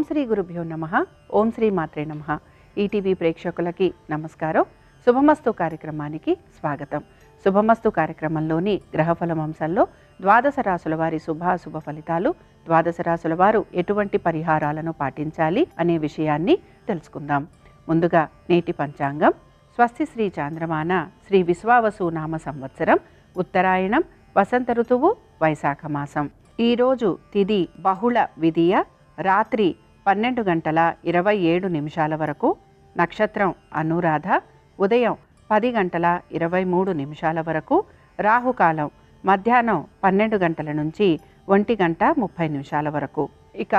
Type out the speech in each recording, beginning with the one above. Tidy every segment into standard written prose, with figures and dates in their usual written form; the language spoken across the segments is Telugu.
శ్రీ గురుభ్యో నమః. ఓం శ్రీ మాత్రే నమః. ఈటీవీ ప్రేక్షకులకి నమస్కారం. శుభమస్తు కార్యక్రమానికి స్వాగతం. శుభమస్తు కార్యక్రమంలోని గ్రహఫలం అంశంలో ద్వాదశ రాశుల వారి శుభాశుభ ఫలితాలు, ద్వాదశ రాశుల వారు ఎటువంటి పరిహారాలను పాటించాలి అనే విషయాన్ని తెలుసుకుందాం. ముందుగా నేటి పంచాంగం. స్వస్తి శ్రీ చాంద్రమాన శ్రీ విశ్వావసు నామ సంవత్సరం, ఉత్తరాయణం, వసంత ఋతువు, వైశాఖ మాసం. ఈరోజు తిథి బహుళ విధియ, రాత్రి 12:27 వరకు, నక్షత్రం అనురాధ, ఉదయం 10:23 వరకు, రాహుకాలం మధ్యాహ్నం 12 గంటల నుంచి 1:30 వరకు. ఇక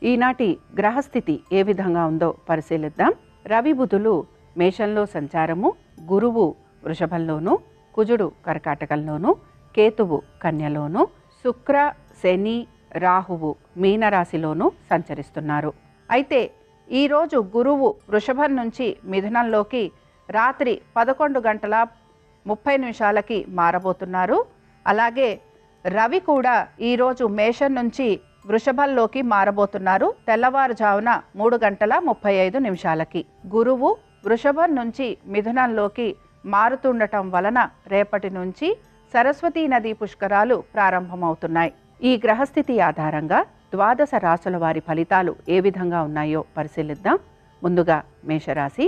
ఈనాటి గ్రహస్థితి ఏ విధంగా ఉందో పరిశీలిద్దాం. రవి బుధులు మేషంలో సంచారము, గురువు వృషభంలోను, కుజుడు కర్కాటకంలోను, కేతువు కన్యలోను, శుక్ర శని రాహువు మీనరాశిలోనూ సంచరిస్తున్నారు. అయితే ఈరోజు గురువు వృషభం నుంచి మిథునంలోకి రాత్రి 11:30 మారబోతున్నారు. అలాగే రవి కూడా ఈరోజు మేషం నుంచి వృషభంలోకి మారబోతున్నారు. తెల్లవారుజామున 3:35 గురువు వృషభం నుంచి మిథునంలోకి మారుతుండటం వలన రేపటి నుంచి సరస్వతీ నదీ పుష్కరాలు ప్రారంభమవుతున్నాయి. ఈ గ్రహస్థితి ఆధారంగా ద్వాదశ రాశుల వారి ఫలితాలు ఏ విధంగా ఉన్నాయో పరిశీలిద్దాం. ముందుగా మేషరాశి.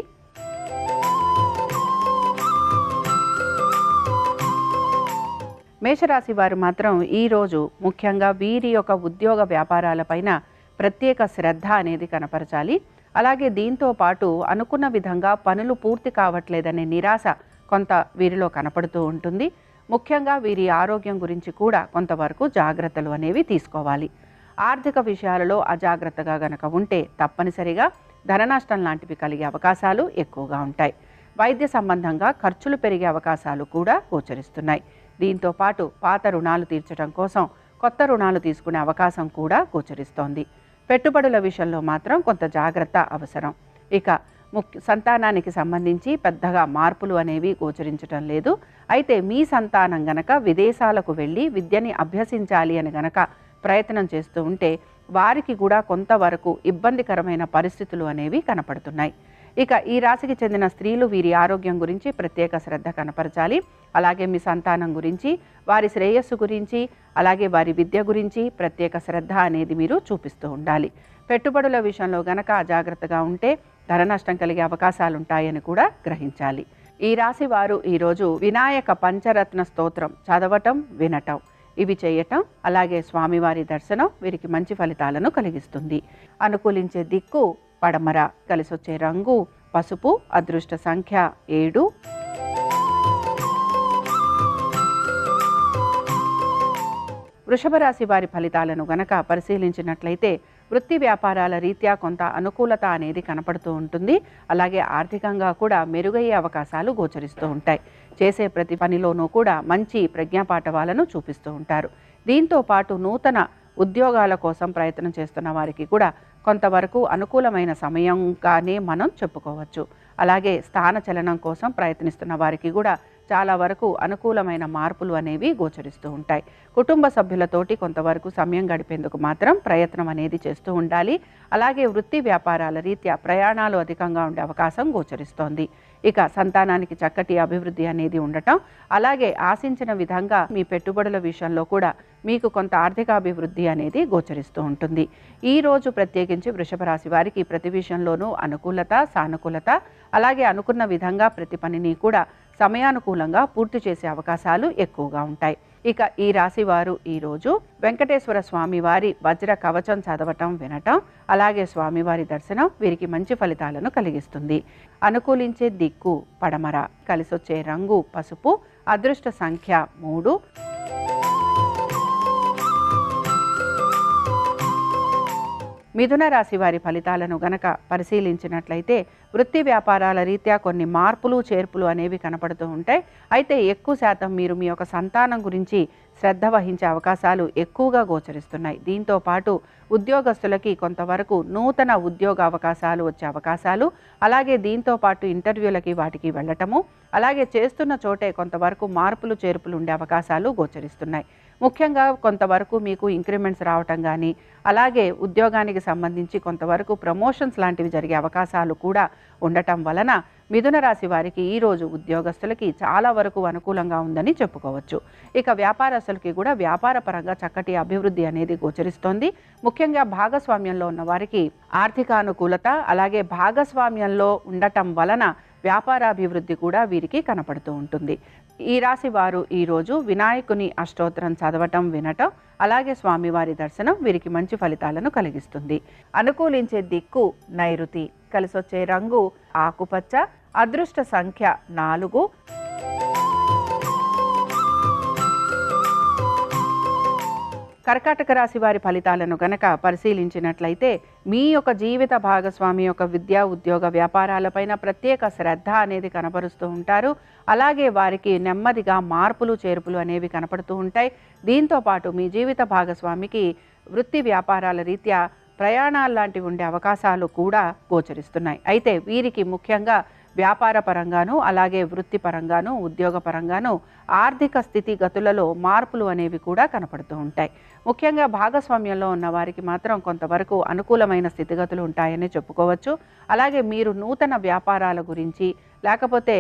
మేషరాశి వారు మాత్రం ఈరోజు ముఖ్యంగా వీరి యొక్క ఉద్యోగ వ్యాపారాలపైన ప్రత్యేక శ్రద్ధ అనేది కనపరచాలి. అలాగే దీంతో పాటు అనుకున్న విధంగా పనులు పూర్తి కావట్లేదనే నిరాశ కొంత వీరిలో కనపడుతూ ఉంటుంది. ముఖ్యంగా వీరి ఆరోగ్యం గురించి కూడా కొంతవరకు జాగ్రత్తలు అనేవి తీసుకోవాలి. ఆర్థిక విషయాలలో అజాగ్రత్తగా గనక ఉంటే తప్పనిసరిగా ధన నష్టం లాంటివి కలిగే అవకాశాలు ఎక్కువగా ఉంటాయి. వైద్య సంబంధంగా ఖర్చులు పెరిగే అవకాశాలు కూడా గోచరిస్తున్నాయి. దీంతో పాటు పాత రుణాలు తీర్చడం కోసం కొత్త రుణాలు తీసుకునే అవకాశం కూడా గోచరిస్తోంది. పెట్టుబడుల విషయంలో మాత్రం కొంత జాగ్రత్త అవసరం. ఇక సంతానానికి సంబంధించి పెద్దగా మార్పులు అనేవి గోచరించడం లేదు. అయితే మీ సంతానం గనక విదేశాలకు వెళ్ళి విద్యని అభ్యసించాలి అని గనక ప్రయత్నం చేస్తూ ఉంటే వారికి కూడా కొంతవరకు ఇబ్బందికరమైన పరిస్థితులు అనేవి కనపడుతున్నాయి. ఇక ఈ రాశికి చెందిన స్త్రీలు వీరి ఆరోగ్యం గురించి ప్రత్యేక శ్రద్ధ కనపరచాలి. అలాగే మీ సంతానం గురించి, వారి శ్రేయస్సు గురించి, అలాగే వారి విద్య గురించి ప్రత్యేక శ్రద్ధ అనేది మీరు చూపిస్తూ ఉండాలి. పెట్టుబడుల విషయంలో గనక అజాగ్రత్తగా ఉంటే ధన నష్టం కలిగే అవకాశాలు ఉంటాయని కూడా గ్రహించాలి. ఈ రాశి వారు ఈరోజు వినాయక పంచరత్న స్తోత్రం చదవటం, వినటం ఇవి చేయటం, అలాగే స్వామివారి దర్శనం వీరికి మంచి ఫలితాలను కలిగిస్తుంది. అనుకూలించే దిక్కు పడమర, కలిసొచ్చే రంగు పసుపు, అదృష్ట సంఖ్య 7. వృషభ రాశి వారి ఫలితాలను గనక పరిశీలించినట్లయితే వృత్తి వ్యాపారాల రీత్యా కొంత అనుకూలత అనేది కనపడుతూ ఉంటుంది. అలాగే ఆర్థికంగా కూడా మెరుగయ్యే అవకాశాలు గోచరిస్తూ ఉంటాయి. చేసే ప్రతి పనిలోనూ కూడా మంచి ప్రజ్ఞాపాఠవాలను చూపిస్తూ ఉంటారు. దీంతో పాటు నూతన ఉద్యోగాల కోసం ప్రయత్నం చేస్తున్న వారికి కూడా కొంతవరకు అనుకూలమైన సమయంగానే మనం చెప్పుకోవచ్చు. అలాగే స్థాన చలనం కోసం ప్రయత్నిస్తున్న వారికి కూడా చాలా వరకు అనుకూలమైన మార్పులు అనేవి గోచరిస్తూ ఉంటాయి. కుటుంబ సభ్యులతోటి కొంతవరకు సమయం గడిపేందుకు మాత్రం ప్రయత్నం అనేది చేస్తూ ఉండాలి. అలాగే వృత్తి వ్యాపారాల రీత్యా ప్రయాణాలు అధికంగా ఉండే అవకాశం గోచరిస్తోంది. ఇక సంతానానికి చక్కటి అభివృద్ధి అనేది ఉండటం, అలాగే ఆశించిన విధంగా మీ పెట్టుబడుల విషయంలో కూడా మీకు కొంత ఆర్థికాభివృద్ధి అనేది గోచరిస్తూ ఉంటుంది. ఈ రోజు ప్రత్యేకించి వృషభ రాశి వారికి ప్రతి విషయంలోనూ అనుకూలత, సానుకూలత, అలాగే అనుకున్న విధంగా ప్రతి పనిని కూడా సమయానుకూలంగా పూర్తి చేసే అవకాశాలు ఎక్కువగా ఉంటాయి. ఇక ఈ రాశి వారు ఈరోజు వెంకటేశ్వర స్వామి వారి వజ్ర కవచం చదవటం, వినటం, అలాగే స్వామివారి దర్శనం వీరికి మంచి ఫలితాలను కలిగిస్తుంది. అనుకూలించే దిక్కు పడమర, కలిసొచ్చే రంగు పసుపు, అదృష్ట సంఖ్య 3. మిథున రాశి వారి ఫలితాలను గనక పరిశీలించినట్లయితే వృత్తి వ్యాపారాల రీత్యా కొన్ని మార్పులు చేర్పులు అనేవి కనపడుతూ ఉంటాయి. అయితే ఎక్కువ శాతం మీరు మీ యొక్క సంతానం గురించి శ్రద్ధ వహించే అవకాశాలు ఎక్కువగా గోచరిస్తున్నాయి. దీంతో పాటు ఉద్యోగస్తులకి కొంతవరకు నూతన ఉద్యోగ అవకాశాలు వచ్చే అవకాశాలు, అలాగే దీంతో పాటు ఇంటర్వ్యూలకి వాటికి వెళ్ళటము, అలాగే చేస్తున్న చోటే కొంతవరకు మార్పులు చేర్పులు ఉండే అవకాశాలు గోచరిస్తున్నాయి. ముఖ్యంగా కొంతవరకు మీకు ఇంక్రిమెంట్స్ రావటం కానీ, అలాగే ఉద్యోగానికి సంబంధించి కొంతవరకు ప్రమోషన్స్ లాంటివి జరిగే అవకాశాలు కూడా ఉండటం వలన మిథున రాశి వారికి ఈరోజు ఉద్యోగస్తులకి చాలా వరకు అనుకూలంగా ఉందని చెప్పుకోవచ్చు. ఇక వ్యాపారస్తులకి కూడా వ్యాపార పరంగా చక్కటి అభివృద్ధి అనేది గోచరిస్తోంది. ముఖ్యంగా భాగస్వామ్యంలో ఉన్న వారికి ఆర్థిక అనుకూలత, అలాగే భాగస్వామ్యంలో ఉండటం వలన వ్యాపారాభివృద్ధి కూడా వీరికి కనపడుతూ ఉంటుంది. ఈ రాశి వారు ఈరోజు వినాయకుని అష్టోత్తరం చదవటం, వినటం, అలాగే స్వామివారి దర్శనం వీరికి మంచి ఫలితాలను కలిగిస్తుంది. అనుకూలించే దిక్కు నైరుతి, కలిసొచ్చే రంగు ఆకుపచ్చ, అదృష్ట సంఖ్య 4. కర్కాటక రాశి వారి ఫలితాలను గనక పరిశీలించినట్లయితే మీ యొక్క జీవిత భాగస్వామి యొక్క విద్యా, ఉద్యోగ, వ్యాపారాలపైన ప్రత్యేక శ్రద్ధ అనేది కనబరుస్తూ ఉంటారు. అలాగే వారికి నెమ్మదిగా మార్పులు చేర్పులు అనేవి కనపడుతూ ఉంటాయి. దీంతో పాటు మీ జీవిత భాగస్వామికి వృత్తి వ్యాపారాల రీత్యా ప్రయాణాలు లాంటివి ఉండే అవకాశాలు కూడా గోచరిస్తున్నాయి. అయితే వీరికి ముఖ్యంగా వ్యాపార పరంగాను, అలాగే వృత్తి పరంగాను, ఉద్యోగ పరంగాను ఆర్థిక స్థితిగతులలో మార్పులు అనేవి కూడా కనపడుతూ ఉంటాయి. ముఖ్యంగా భాగస్వామ్యంలో ఉన్న వారికి మాత్రం కొంతవరకు అనుకూలమైన స్థితిగతులు ఉంటాయని చెప్పుకోవచ్చు. అలాగే మీరు నూతన వ్యాపారాల గురించి, లేకపోతే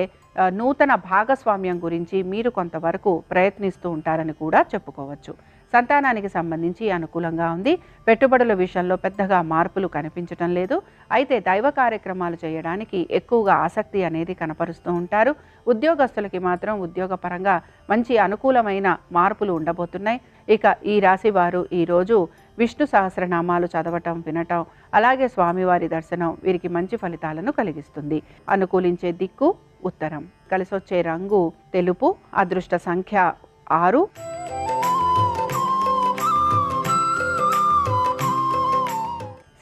నూతన భాగస్వామ్యం గురించి మీరు కొంతవరకు ప్రయత్నిస్తూ ఉంటారని కూడా చెప్పుకోవచ్చు. సంతానానికి సంబంధించి అనుకూలంగా ఉంది. పెట్టుబడుల విషయంలో పెద్దగా మార్పులు కనిపించటం లేదు. అయితే దైవ కార్యక్రమాలు చేయడానికి ఎక్కువగా ఆసక్తి అనేది కనపరుస్తూ ఉంటారు. ఉద్యోగస్తులకి మాత్రం ఉద్యోగపరంగా మంచి అనుకూలమైన మార్పులు ఉండబోతున్నాయి. ఇక ఈ రాశి వారు ఈరోజు విష్ణు సహస్రనామాలు చదవటం, వినటం, అలాగే స్వామివారి దర్శనం వీరికి మంచి ఫలితాలను కలిగిస్తుంది. అనుకూలించే దిక్కు ఉత్తరం, కలిసొచ్చే రంగు తెలుపు, అదృష్ట సంఖ్య 6.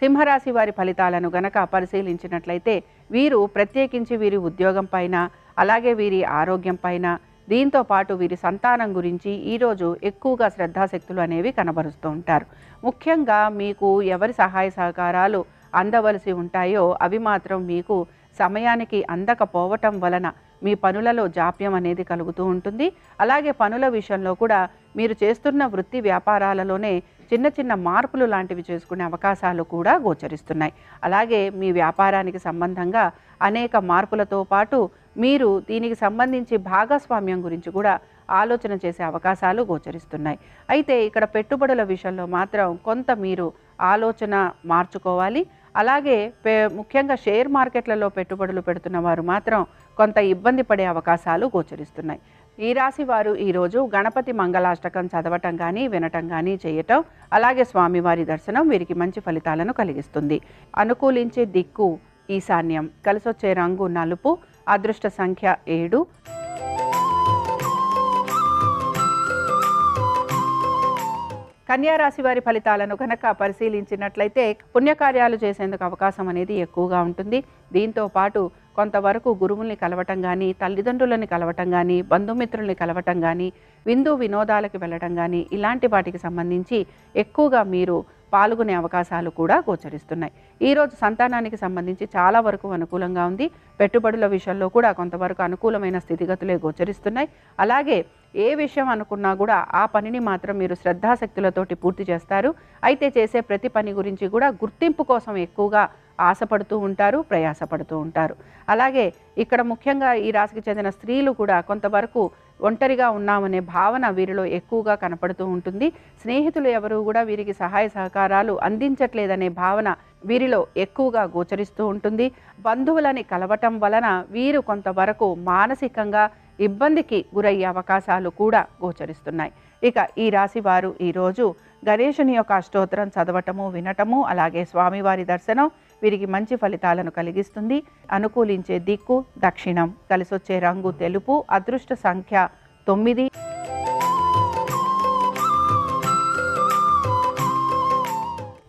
సింహరాశి వారి ఫలితాలను గనక పరిశీలించినట్లయితే వీరు ప్రత్యేకించి వీరి ఉద్యోగం పైన, అలాగే వీరి ఆరోగ్యం పైన, దీంతో పాటు వీరి సంతానం గురించి ఈరోజు ఎక్కువగా శ్రద్ధాశక్తులు అనేవి కనబరుస్తూ ఉంటారు. ముఖ్యంగా మీకు ఎవరి సహాయ సహకారాలు అందవలసి ఉంటాయో అవి మాత్రం మీకు సమయానికి అందకపోవటం వలన మీ పనులలో జాప్యం అనేది కలుగుతూ ఉంటుంది. అలాగే పనుల విషయంలో కూడా మీరు చేస్తున్న వృత్తి వ్యాపారాలలోనే చిన్న చిన్న మార్పులు లాంటివి చేసుకునే అవకాశాలు కూడా గోచరిస్తున్నాయి. అలాగే మీ వ్యాపారానికి సంబంధంగా అనేక మార్పులతో పాటు మీరు దీనికి సంబంధించి భాగస్వామ్యం గురించి కూడా ఆలోచన చేసే అవకాశాలు గోచరిస్తున్నాయి. అయితే ఇక్కడ పెట్టుబడుల విషయంలో మాత్రం కొంత మీరు ఆలోచన మార్చుకోవాలి. అలాగే ముఖ్యంగా షేర్ మార్కెట్లలో పెట్టుబడులు పెడుతున్న వారు మాత్రం కొంత ఇబ్బంది పడే అవకాశాలు గోచరిస్తున్నాయి. ఈ రాశి వారు ఈరోజు గణపతి మంగళాష్టకం చదవటం కానీ, వినటం కానీ చేయటం, అలాగే స్వామివారి దర్శనం వీరికి మంచి ఫలితాలను కలిగిస్తుంది. అనుకూలించే దిక్కు ఈశాన్యం, కలిసొచ్చే రంగు నలుపు, అదృష్ట సంఖ్య 7. కన్యారాశి వారి ఫలితాలను కనుక పరిశీలించినట్లయితే పుణ్యకార్యాలు చేసేందుకు అవకాశం అనేది ఎక్కువగా ఉంటుంది. దీంతో పాటు కొంతవరకు గురువుల్ని కలవటం కానీ, తల్లిదండ్రులని కలవటం కానీ, బంధుమిత్రుల్ని కలవటం కానీ, విందు వినోదాలకు వెళ్ళటం కానీ ఇలాంటి వాటికి సంబంధించి ఎక్కువగా మీరు పాల్గొనే అవకాశాలు కూడా గోచరిస్తున్నాయి. ఈరోజు సంతానానికి సంబంధించి చాలా వరకు అనుకూలంగా ఉంది. పెట్టుబడుల విషయంలో కూడా కొంతవరకు అనుకూలమైన స్థితిగతులే గోచరిస్తున్నాయి. అలాగే ఏ విషయం అనుకున్నా కూడా ఆ పనిని మాత్రం మీరు శ్రద్ధాశక్తులతోటి పూర్తి చేస్తారు. అయితే చేసే ప్రతి పని గురించి కూడా గుర్తింపు కోసం ఎక్కువగా ఆశపడుతూ ఉంటారు, ప్రయాసపడుతూ ఉంటారు. అలాగే ఇక్కడ ముఖ్యంగా ఈ రాశికి చెందిన స్త్రీలు కూడా కొంతవరకు ఒంటరిగా ఉన్నామనే భావన వీరిలో ఎక్కువగా కనపడుతూ ఉంటుంది. స్నేహితులు ఎవరు కూడా వీరికి సహాయ సహకారాలు అందించట్లేదనే భావన వీరిలో ఎక్కువగా గోచరిస్తూ ఉంటుంది. బంధువులని కలవటం వలన వీరు కొంతవరకు మానసికంగా ఇబ్బందికి గురయ్యే అవకాశాలు కూడా గోచరిస్తున్నాయి. ఇక ఈ రాశి వారు ఈరోజు గణేశుని యొక్క అష్టోత్తరం చదవటము, వినటము, అలాగే స్వామివారి దర్శనం వీరికి మంచి ఫలితాలను కలిగిస్తుంది. అనుకూలించే దిక్కు దక్షిణం, కలిసొచ్చే రంగు తెలుపు, అదృష్ట సంఖ్య 9.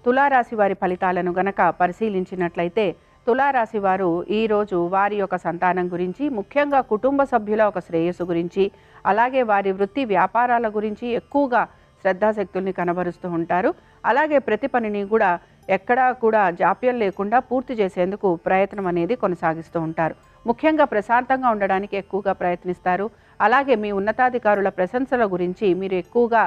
తులారాశి వారి ఫలితాలను గనక పరిశీలించినట్లయితే తులారాశి వారు ఈరోజు వారి యొక్క సంతానం గురించి, ముఖ్యంగా కుటుంబ సభ్యుల ఒక శ్రేయస్సు గురించి, అలాగే వారి వృత్తి వ్యాపారాల గురించి ఎక్కువగా శ్రద్ధాశక్తుల్ని కనబరుస్తూ ఉంటారు. అలాగే ప్రతి పనిని కూడా ఎక్కడా కూడా జాప్యం లేకుండా పూర్తి చేసేందుకు ప్రయత్నం అనేది కొనసాగిస్తూ ఉంటారు. ముఖ్యంగా ప్రశాంతంగా ఉండడానికి ఎక్కువగా ప్రయత్నిస్తారు. అలాగే మీ ఉన్నతాధికారుల ప్రశంసల గురించి మీరు ఎక్కువగా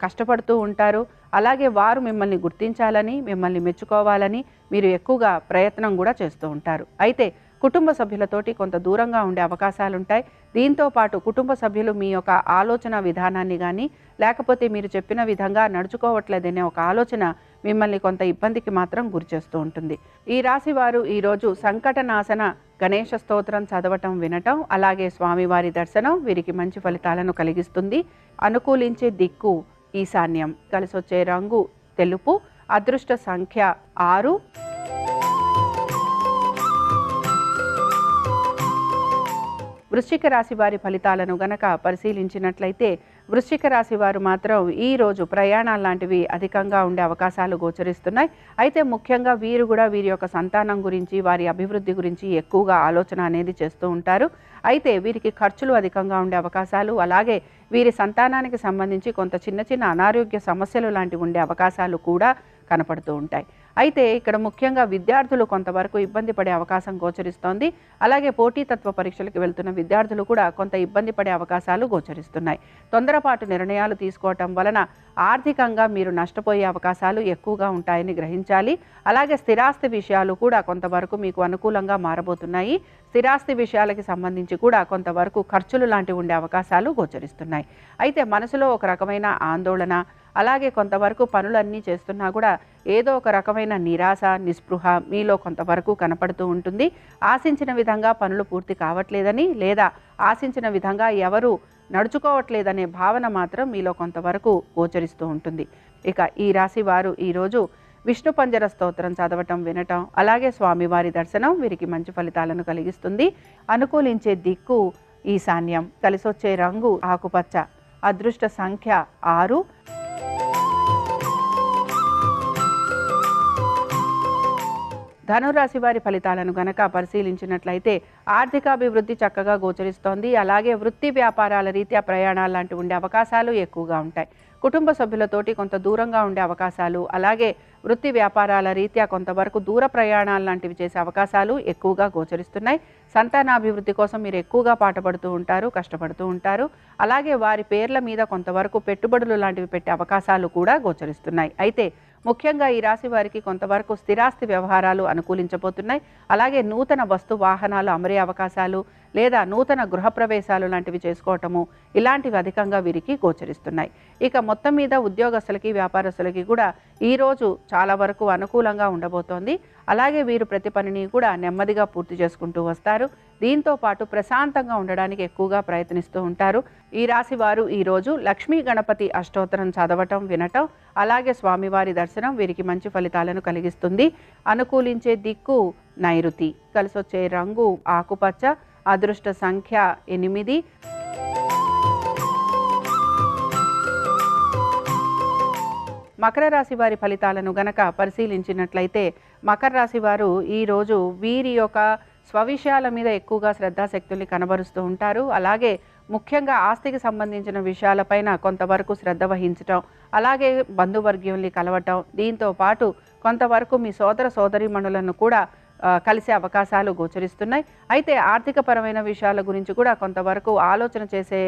కష్టపడుతూ ఉంటారు. అలాగే వారు మిమ్మల్ని గుర్తించాలని, మిమ్మల్ని మెచ్చుకోవాలని మీరు ఎక్కువగా ప్రయత్నం కూడా చేస్తూ ఉంటారు. అయితే కుటుంబ సభ్యులతోటి కొంత దూరంగా ఉండే అవకాశాలుంటాయి. దీంతో పాటు కుటుంబ సభ్యులు మీ యొక్క ఆలోచన విధానాన్ని కానీ, లేకపోతే మీరు చెప్పిన విధంగా నడుచుకోవట్లేదనే ఒక ఆలోచన మిమ్మల్ని కొంత ఇబ్బందికి మాత్రం గురిచేస్తూ ఉంటుంది. ఈ రాశి వారు ఈరోజు సంకటనాశన గణేష స్తోత్రం చదవటం, వినటం, అలాగే స్వామివారి దర్శనం వీరికి మంచి ఫలితాలను కలిగిస్తుంది. అనుకూలించే దిక్కు ఈశాన్యం, కలిసొచ్చే రంగు తెలుపు, అదృష్ట సంఖ్య 6. వృశ్చిక రాశి వారి ఫలితాలను గనక పరిశీలించినట్లయితే వృశ్చిక రాశి వారు మాత్రం ఈరోజు ప్రయాణాలు లాంటివి అధికంగా ఉండే అవకాశాలు గోచరిస్తున్నాయి. అయితే ముఖ్యంగా వీరు కూడా వీరి యొక్క సంతానం గురించి, వారి అభివృద్ధి గురించి ఎక్కువగా ఆలోచన అనేది చేస్తూ ఉంటారు. అయితే వీరికి ఖర్చులు అధికంగా ఉండే అవకాశాలు, అలాగే వీరి సంతానానికి సంబంధించి కొంత చిన్న చిన్న అనారోగ్య సమస్యలు లాంటివి ఉండే అవకాశాలు కూడా కనపడుతూ ఉంటాయి. అయితే ఇక్కడ ముఖ్యంగా విద్యార్థులు కొంతవరకు ఇబ్బంది పడే అవకాశం గోచరిస్తోంది. అలాగే పోటీతత్వ పరీక్షలకు వెళ్తున్న విద్యార్థులు కూడా కొంత ఇబ్బంది పడే అవకాశాలు గోచరిస్తున్నాయి. తొందరపాటు నిర్ణయాలు తీసుకోవటం వలన ఆర్థికంగా మీరు నష్టపోయే అవకాశాలు ఎక్కువగా ఉంటాయని గ్రహించాలి. అలాగే స్థిరాస్తి విషయాలు కూడా కొంతవరకు మీకు అనుకూలంగా మారబోతున్నాయి. స్థిరాస్తి విషయాలకి సంబంధించి కూడా కొంతవరకు ఖర్చులు లాంటివి ఉండే అవకాశాలు గోచరిస్తున్నాయి. అయితే మనసులో ఒక రకమైన ఆందోళన, అలాగే కొంతవరకు పనులన్నీ చేస్తున్నా కూడా ఏదో ఒక రకమైన నిరాశ, నిస్పృహ మీలో కొంతవరకు కనపడుతూ ఉంటుంది. ఆశించిన విధంగా పనులు పూర్తి కావట్లేదని, లేదా ఆశించిన విధంగా ఎవరు నడుచుకోవట్లేదనే భావన మాత్రం మీలో కొంతవరకు గోచరిస్తూ ఉంటుంది. ఇక ఈ రాశి వారు ఈరోజు విష్ణు పంజర స్తోత్రం చదవటం, వినటం, అలాగే స్వామివారి దర్శనం వీరికి మంచి ఫలితాలను కలిగిస్తుంది. అనుకూలించే దిక్కు ఈశాన్యం, కలిసొచ్చే రంగు ఆకుపచ్చ, అదృష్ట సంఖ్య 6. ధనురాశి వారి ఫలితాలను గనక పరిశీలించినట్లయితే ఆర్థికాభివృద్ధి చక్కగా గోచరిస్తోంది. అలాగే వృత్తి వ్యాపారాల రీత్యా ప్రయాణాలు లాంటివి ఉండే అవకాశాలు ఎక్కువగా ఉంటాయి. కుటుంబ సభ్యులతోటి కొంత దూరంగా ఉండే అవకాశాలు, అలాగే వృత్తి వ్యాపారాల రీత్యా కొంతవరకు దూర ప్రయాణాలు లాంటివి చేసే అవకాశాలు ఎక్కువగా గోచరిస్తున్నాయి. సంతానాభివృద్ధి కోసం మీరు ఎక్కువగా పాటుపడుతూ ఉంటారు, కష్టపడుతూ ఉంటారు. అలాగే వారి పేర్ల మీద కొంతవరకు పెట్టుబడులు లాంటివి పెట్టే అవకాశాలు కూడా గోచరిస్తున్నాయి. అయితే ముఖ్యంగా ఈ రాశి వారికి కొంతవరకు స్థిరాస్తి వ్యవహారాలు అనుకూలించబోతున్నాయి. అలాగే నూతన వస్తు వాహనాలు అమరే అవకాశాలు, లేదా నూతన గృహప్రవేశాలు లాంటివి చేసుకోవటము, ఇలాంటివి అధికంగా వీరికి గోచరిస్తున్నాయి. ఇక మొత్తం మీద ఉద్యోగస్తులకి, వ్యాపారస్తులకి కూడా ఈరోజు చాలా వరకు అనుకూలంగా ఉండబోతోంది. అలాగే వీరు ప్రతి పనిని కూడా నెమ్మదిగా పూర్తి చేసుకుంటూ వస్తారు. దీంతో పాటు ప్రశాంతంగా ఉండడానికి ఎక్కువగా ప్రయత్నిస్తూ ఉంటారు. ఈ రాశి వారు ఈరోజు లక్ష్మీ గణపతి అష్టోత్తరం చదవటం, వినటం, అలాగే స్వామివారి దర్శనం వీరికి మంచి ఫలితాలను కలిగిస్తుంది. అనుకూలించే దిక్కు నైరుతి, కలిసొచ్చే రంగు ఆకుపచ్చ, అదృష్ట సంఖ్య 8. మకర రాశి వారి ఫలితాలను గనక పరిశీలించినట్లయితే మకర రాశి వారు ఈరోజు వీరి యొక్క స్వవిషయాల మీద ఎక్కువగా శ్రద్ధాశక్తుల్ని కనబరుస్తూ ఉంటారు. అలాగే ముఖ్యంగా ఆస్తికి సంబంధించిన విషయాలపైన కొంతవరకు శ్రద్ధ వహించటం, అలాగే బంధువర్గీయుల్ని కలవటం, దీంతో పాటు కొంతవరకు మీ సోదర సోదరీమణులను కూడా కలిసే అవకాశాలు గోచరిస్తున్నాయి. అయితే ఆర్థికపరమైన విషయాల గురించి కూడా కొంతవరకు ఆలోచన చేసే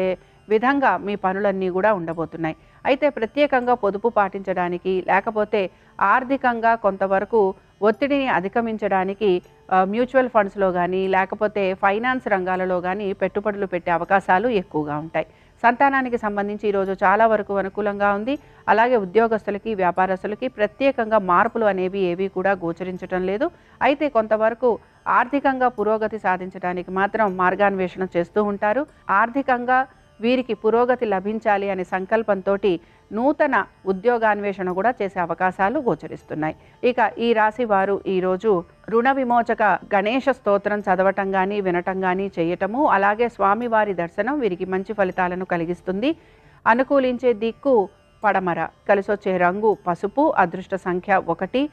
విధంగా మీ పనులన్నీ కూడా ఉండబోతున్నాయి. అయితే ప్రత్యేకంగా పొదుపు పాటించడానికి, లేకపోతే ఆర్థికంగా కొంతవరకు ఒత్తిడిని అధిగమించడానికి మ్యూచువల్ ఫండ్స్లో కానీ, లేకపోతే ఫైనాన్స్ రంగాలలో కానీ పెట్టుబడులు పెట్టే అవకాశాలు ఎక్కువగా ఉంటాయి. సంతానానికి సంబంధించి ఈరోజు చాలా వరకు అనుకూలంగా ఉంది. అలాగే ఉద్యోగస్తులకి, వ్యాపారస్తులకి ప్రత్యేకంగా మార్పులు అనేవి ఏవి కూడా గోచరించడం లేదు. అయితే కొంతవరకు ఆర్థికంగా పురోగతి సాధించడానికి మాత్రం మార్గాన్వేషణ చేస్తూ ఉంటారు. ఆర్థికంగా వీరికి పురోగతి లభించాలి అనే సంకల్పంతో నూతన ఉద్యోగాన్వేషణ కూడా చేసే అవకాశాలు గోచరిస్తున్నాయి. ఇక ఈ రాశి వారు ఈరోజు రుణ విమోచక గణేష స్తోత్రం చదవటం కానీ, వినటం కానీ చేయటము, అలాగే స్వామివారి దర్శనం వీరికి మంచి ఫలితాలను కలిగిస్తుంది. అనుకూలించే దిక్కు పడమర, కలిసొచ్చే రంగు పసుపు, అదృష్ట సంఖ్య 1.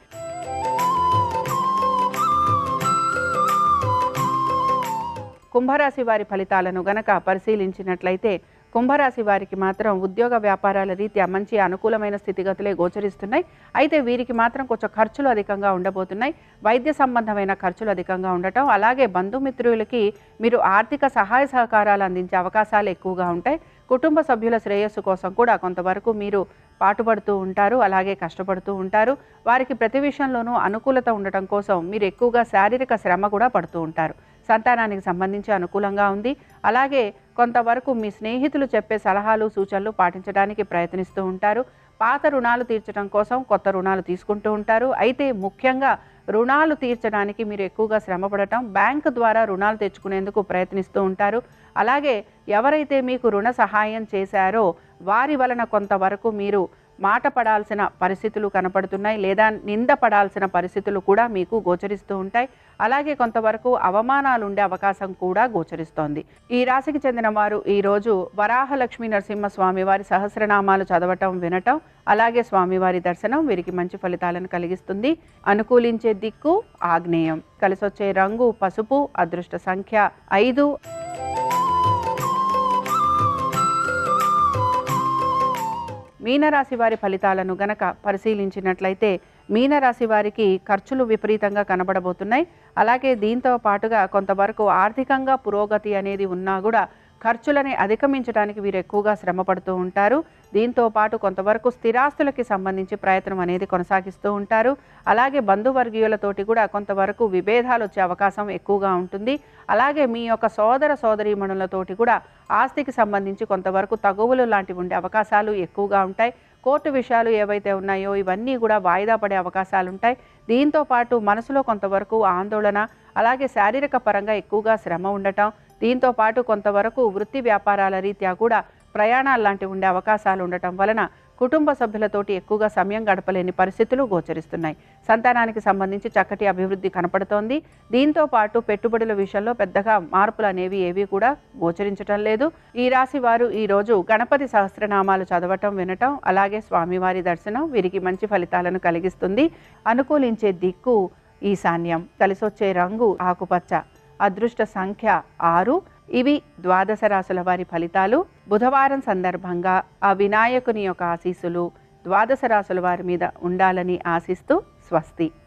కుంభరాశి వారి ఫలితాలను గనక పరిశీలించినట్లయితే కుంభరాశి వారికి మాత్రం ఉద్యోగ వ్యాపారాల రీత్యా మంచి అనుకూలమైన స్థితిగతులే గోచరిస్తున్నాయి. అయితే వీరికి మాత్రం కొంచెం ఖర్చులు అధికంగా ఉండబోతున్నాయి. వైద్య సంబంధమైన ఖర్చులు అధికంగా ఉండటం, అలాగే బంధుమిత్రులకి మీరు ఆర్థిక సహాయ సహకారాలు అందించే అవకాశాలు ఎక్కువగా ఉంటాయి. కుటుంబ సభ్యుల శ్రేయస్సు కోసం కూడా కొంతవరకు మీరు పాటుపడుతూ ఉంటారు, అలాగే కష్టపడుతూ ఉంటారు. వారికి ప్రతి విషయంలోనూ అనుకూలత ఉండటం కోసం మీరు ఎక్కువగా శారీరక శ్రమ కూడా పడుతూ ఉంటారు. సంతానానికి సంబంధించి అనుకూలంగా ఉంది. అలాగే కొంతవరకు మీ స్నేహితులు చెప్పే సలహాలు సూచనలు పాటించడానికి ప్రయత్నిస్తూ ఉంటారు. పాత రుణాలు తీర్చడం కోసం కొత్త రుణాలు తీసుకుంటూ ఉంటారు. అయితే ముఖ్యంగా రుణాలు తీర్చడానికి మీరు ఎక్కువగా శ్రమపడటం, బ్యాంకు ద్వారా రుణాలు తెచ్చుకునేందుకు ప్రయత్నిస్తూ ఉంటారు. అలాగే ఎవరైతే మీకు రుణ సహాయం చేశారో వారి వలన కొంతవరకు మీరు మాట పడాల్సిన పరిస్థితులు కనపడుతున్నాయి, లేదా నింద పడాల్సిన పరిస్థితులు కూడా మీకు గోచరిస్తూ ఉంటాయి. అలాగే కొంతవరకు అవమానాలు ఉండే అవకాశం కూడా గోచరిస్తోంది. ఈ రాశికి చెందిన వారు ఈరోజు వరాహలక్ష్మీ నరసింహస్వామి వారి సహస్రనామాలు చదవటం, వినటం, అలాగే స్వామివారి దర్శనం వీరికి మంచి ఫలితాలను కలిగిస్తుంది. అనుకూలించే దిక్కు ఆగ్నేయం, కలిసొచ్చే రంగు పసుపు, అదృష్ట సంఖ్య 5. మీనరాశి వారి ఫలితాలను గనక పరిశీలించినట్లయితే మీనరాశి వారికి ఖర్చులు విపరీతంగా కనబడబోతున్నాయి. అలాగే దీంతో పాటుగా కొంతవరకు ఆర్థికంగా పురోగతి అనేది ఉన్నా కూడా ఖర్చులని అధిగమించడానికి వీరు ఎక్కువగా శ్రమ పడుతూ ఉంటారు. దీంతో పాటు కొంతవరకు స్థిరాస్తులకి సంబంధించి ప్రయత్నం అనేది కొనసాగిస్తూ ఉంటారు. అలాగే బంధువర్గీయులతోటి కూడా కొంతవరకు విభేదాలు వచ్చే అవకాశం ఎక్కువగా ఉంటుంది. అలాగే మీ యొక్క సోదర సోదరీమణులతోటి కూడా ఆస్తికి సంబంధించి కొంతవరకు తగువులు లాంటివి ఉండే అవకాశాలు ఎక్కువగా ఉంటాయి. కోర్టు విషయాలు ఏవైతే ఉన్నాయో ఇవన్నీ కూడా వాయిదా పడే అవకాశాలు ఉంటాయి. దీంతో పాటు మనసులో కొంతవరకు ఆందోళన, అలాగే శారీరక పరంగా ఎక్కువగా శ్రమ ఉండటం, దీంతో పాటు కొంతవరకు వృత్తి వ్యాపారాల రీత్యా కూడా ప్రయాణాలు లాంటివి ఉండే అవకాశాలు ఉండటం వలన కుటుంబ సభ్యులతోటి ఎక్కువగా సమయం గడపలేని పరిస్థితులు గోచరిస్తున్నాయి. సంతానానికి సంబంధించి చక్కటి అభివృద్ధి కనపడుతోంది. దీంతో పాటు పెట్టుబడుల విషయంలో పెద్దగా మార్పులు అనేవి ఏవి కూడా గోచరించటం లేదు. ఈ రాశి వారు ఈరోజు గణపతి సహస్రనామాలు చదవటం, వినటం, అలాగే స్వామివారి దర్శనం వీరికి మంచి ఫలితాలను కలిగిస్తుంది. అనుకూలించే దిక్కు ఈశాన్యం, కలిసొచ్చే రంగు ఆకుపచ్చ, అదృష్ట సంఖ్య 6. ఇవి ద్వాదశ రాశుల వారి ఫలితాలు. బుధవారం సందర్భంగా ఆ వినాయకుని యొక్క ఆశీస్సులు ద్వాదశ రాశుల వారి మీద ఉండాలని ఆశిస్తూ స్వస్తి.